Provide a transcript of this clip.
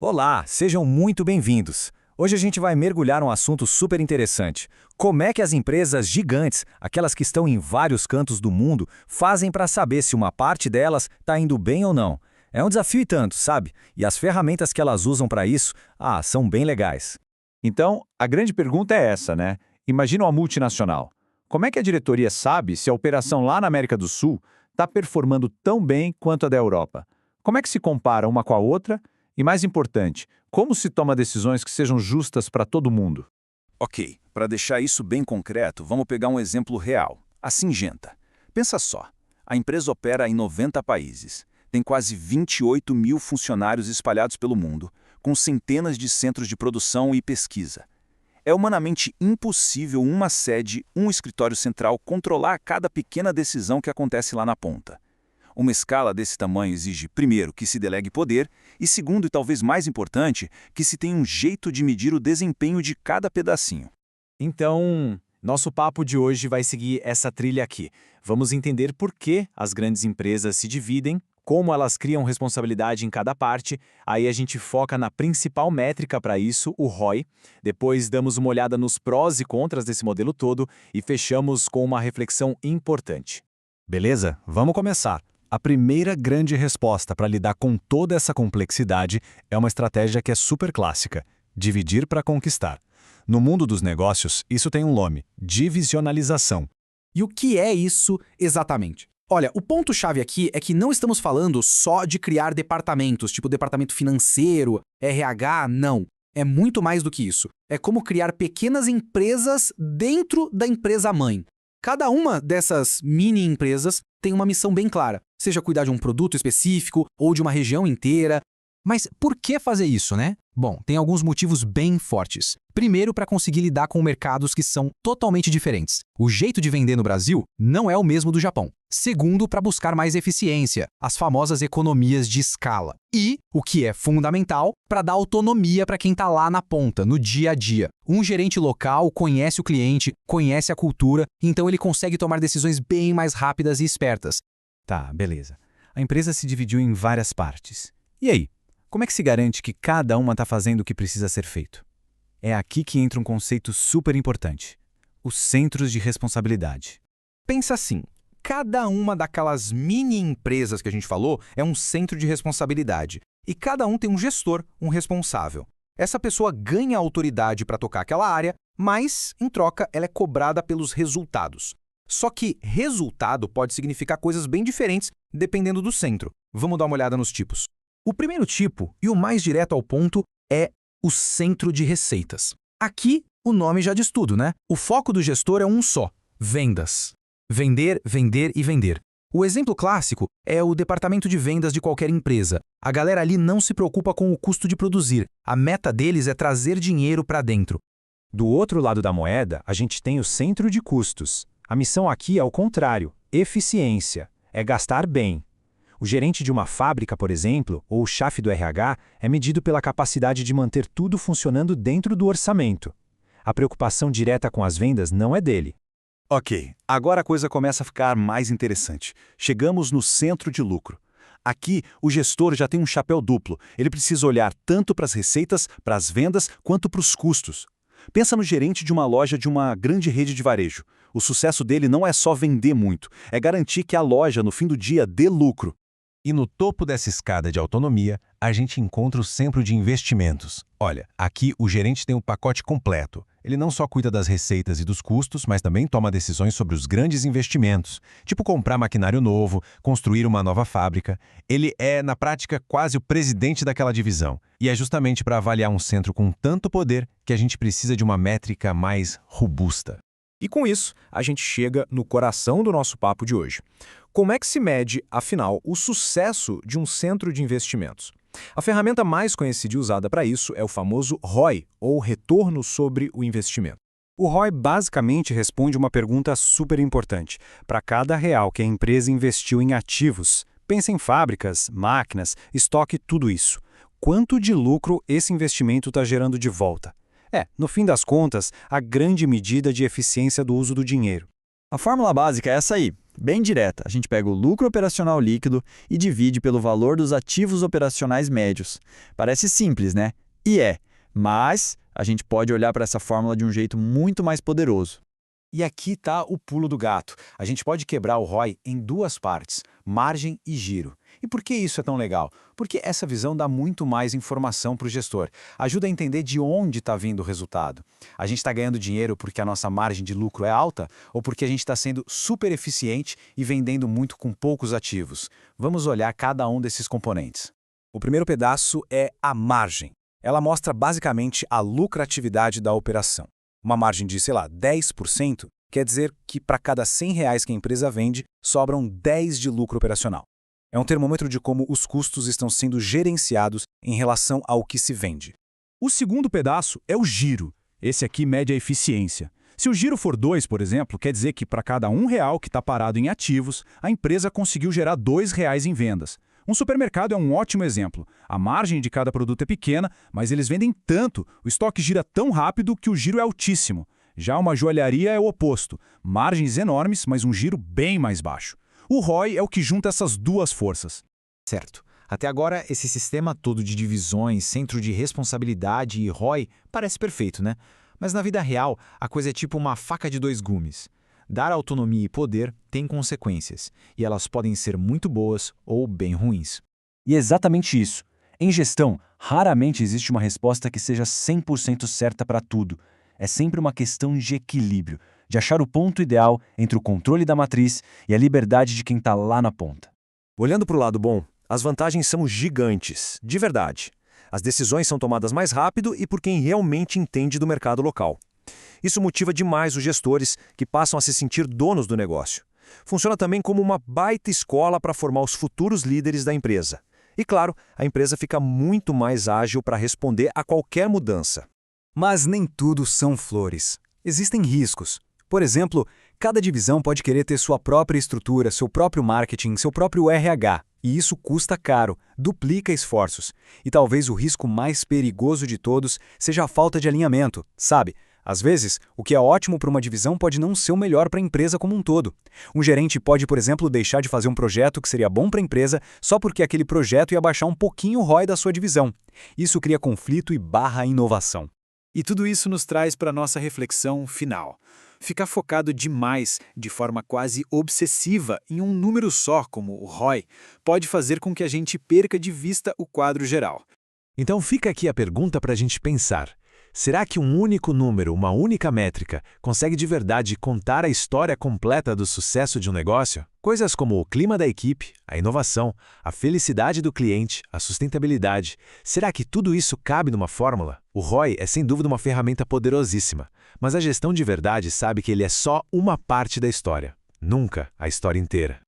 Olá, sejam muito bem-vindos. Hoje a gente vai mergulhar um assunto super interessante. Como é que as empresas gigantes, aquelas que estão em vários cantos do mundo, fazem para saber se uma parte delas está indo bem ou não? É um desafio e tanto, sabe? E as ferramentas que elas usam para isso, são bem legais. Então, a grande pergunta é essa, né? Imagina uma multinacional. Como é que a diretoria sabe se a operação lá na América do Sul está performando tão bem quanto a da Europa? Como é que se compara uma com a outra? E mais importante, como se toma decisões que sejam justas para todo mundo? Ok, para deixar isso bem concreto, vamos pegar um exemplo real. A Syngenta. Pensa só, a empresa opera em 90 países, tem quase 28 mil funcionários espalhados pelo mundo, com centenas de centros de produção e pesquisa. É humanamente impossível uma sede, um escritório central controlar cada pequena decisão que acontece lá na ponta. Uma escala desse tamanho exige, primeiro, que se delegue poder e, segundo e talvez mais importante, que se tenha um jeito de medir o desempenho de cada pedacinho. Então, nosso papo de hoje vai seguir essa trilha aqui. Vamos entender por que as grandes empresas se dividem, como elas criam responsabilidade em cada parte, aí a gente foca na principal métrica para isso, o ROI, depois damos uma olhada nos prós e contras desse modelo todo e fechamos com uma reflexão importante. Beleza? Vamos começar. A primeira grande resposta para lidar com toda essa complexidade é uma estratégia que é super clássica: dividir para conquistar. No mundo dos negócios, isso tem um nome: divisionalização. E o que é isso exatamente? Olha, o ponto-chave aqui é que não estamos falando só de criar departamentos, tipo departamento financeiro, RH, não. É muito mais do que isso. É como criar pequenas empresas dentro da empresa-mãe. Cada uma dessas mini-empresas tem uma missão bem clara, seja cuidar de um produto específico ou de uma região inteira. Mas por que fazer isso, né? Bom, tem alguns motivos bem fortes. Primeiro, para conseguir lidar com mercados que são totalmente diferentes. O jeito de vender no Brasil não é o mesmo do Japão. Segundo, para buscar mais eficiência, as famosas economias de escala. E, o que é fundamental, para dar autonomia para quem está lá na ponta, no dia a dia. Um gerente local conhece o cliente, conhece a cultura, então ele consegue tomar decisões bem mais rápidas e espertas. Tá, beleza. A empresa se dividiu em várias partes. E aí? Como é que se garante que cada uma está fazendo o que precisa ser feito? É aqui que entra um conceito super importante: os centros de responsabilidade. Pensa assim, cada uma daquelas mini-empresas que a gente falou é um centro de responsabilidade. E cada um tem um gestor, um responsável. Essa pessoa ganha autoridade para tocar aquela área, mas, em troca, ela é cobrada pelos resultados. Só que resultado pode significar coisas bem diferentes dependendo do centro. Vamos dar uma olhada nos tipos. O primeiro tipo, e o mais direto ao ponto, é o centro de receitas. Aqui, o nome já diz tudo, né? O foco do gestor é um só: vendas. Vender, vender e vender. O exemplo clássico é o departamento de vendas de qualquer empresa. A galera ali não se preocupa com o custo de produzir. A meta deles é trazer dinheiro para dentro. Do outro lado da moeda, a gente tem o centro de custos. A missão aqui é o contrário: eficiência. É gastar bem. O gerente de uma fábrica, por exemplo, ou o chefe do RH, é medido pela capacidade de manter tudo funcionando dentro do orçamento. A preocupação direta com as vendas não é dele. Ok, agora a coisa começa a ficar mais interessante. Chegamos no centro de lucro. Aqui, o gestor já tem um chapéu duplo. Ele precisa olhar tanto para as receitas, para as vendas, quanto para os custos. Pensa no gerente de uma loja de uma grande rede de varejo. O sucesso dele não é só vender muito, é garantir que a loja, no fim do dia, dê lucro. E no topo dessa escada de autonomia, a gente encontra o centro de investimentos. Olha, aqui o gerente tem um pacote completo. Ele não só cuida das receitas e dos custos, mas também toma decisões sobre os grandes investimentos, tipo comprar maquinário novo, construir uma nova fábrica. Ele é, na prática, quase o presidente daquela divisão. E é justamente para avaliar um centro com tanto poder que a gente precisa de uma métrica mais robusta. E com isso, a gente chega no coração do nosso papo de hoje. Como é que se mede, afinal, o sucesso de um centro de investimentos? A ferramenta mais conhecida e usada para isso é o famoso ROI, ou Retorno sobre o Investimento. O ROI basicamente responde uma pergunta super importante. Para cada real que a empresa investiu em ativos, pensa em fábricas, máquinas, estoque, tudo isso. Quanto de lucro esse investimento está gerando de volta? No fim das contas, a grande medida de eficiência do uso do dinheiro. A fórmula básica é essa aí. Bem direta. A gente pega o lucro operacional líquido e divide pelo valor dos ativos operacionais médios. Parece simples, né? E é. Mas a gente pode olhar para essa fórmula de um jeito muito mais poderoso. E aqui está o pulo do gato. A gente pode quebrar o ROI em duas partes, margem e giro. E por que isso é tão legal? Porque essa visão dá muito mais informação para o gestor. Ajuda a entender de onde está vindo o resultado. A gente está ganhando dinheiro porque a nossa margem de lucro é alta ou porque a gente está sendo super eficiente e vendendo muito com poucos ativos? Vamos olhar cada um desses componentes. O primeiro pedaço é a margem. Ela mostra basicamente a lucratividade da operação. Uma margem de, 10%, quer dizer que para cada R$ 100 que a empresa vende, sobram 10 de lucro operacional. É um termômetro de como os custos estão sendo gerenciados em relação ao que se vende. O segundo pedaço é o giro. Esse aqui mede a eficiência. Se o giro for 2, por exemplo, quer dizer que para cada R$ 1 que está parado em ativos, a empresa conseguiu gerar R$ 2 em vendas. Um supermercado é um ótimo exemplo. A margem de cada produto é pequena, mas eles vendem tanto, o estoque gira tão rápido que o giro é altíssimo. Já uma joalharia é o oposto. Margens enormes, mas um giro bem mais baixo. O ROI é o que junta essas duas forças. Certo. Até agora, esse sistema todo de divisões, centro de responsabilidade e ROI parece perfeito, né? Mas na vida real, a coisa é tipo uma faca de dois gumes. Dar autonomia e poder tem consequências, e elas podem ser muito boas ou bem ruins. E é exatamente isso. Em gestão, raramente existe uma resposta que seja 100% certa para tudo. É sempre uma questão de equilíbrio, de achar o ponto ideal entre o controle da matriz e a liberdade de quem está lá na ponta. Olhando para o lado bom, as vantagens são gigantes, de verdade. As decisões são tomadas mais rápido e por quem realmente entende do mercado local. Isso motiva demais os gestores, que passam a se sentir donos do negócio. Funciona também como uma baita escola para formar os futuros líderes da empresa. E claro, a empresa fica muito mais ágil para responder a qualquer mudança. Mas nem tudo são flores. Existem riscos. Por exemplo, cada divisão pode querer ter sua própria estrutura, seu próprio marketing, seu próprio RH. E isso custa caro, duplica esforços. E talvez o risco mais perigoso de todos seja a falta de alinhamento, sabe? Às vezes, o que é ótimo para uma divisão pode não ser o melhor para a empresa como um todo. Um gerente pode, por exemplo, deixar de fazer um projeto que seria bom para a empresa só porque aquele projeto ia baixar um pouquinho o ROI da sua divisão. Isso cria conflito e barra a inovação. E tudo isso nos traz para a nossa reflexão final. Ficar focado demais, de forma quase obsessiva, em um número só, como o ROI, pode fazer com que a gente perca de vista o quadro geral. Então fica aqui a pergunta para a gente pensar. Será que um único número, uma única métrica, consegue de verdade contar a história completa do sucesso de um negócio? Coisas como o clima da equipe, a inovação, a felicidade do cliente, a sustentabilidade. Será que tudo isso cabe numa fórmula? O ROI é sem dúvida uma ferramenta poderosíssima, mas a gestão de verdade sabe que ele é só uma parte da história, nunca a história inteira.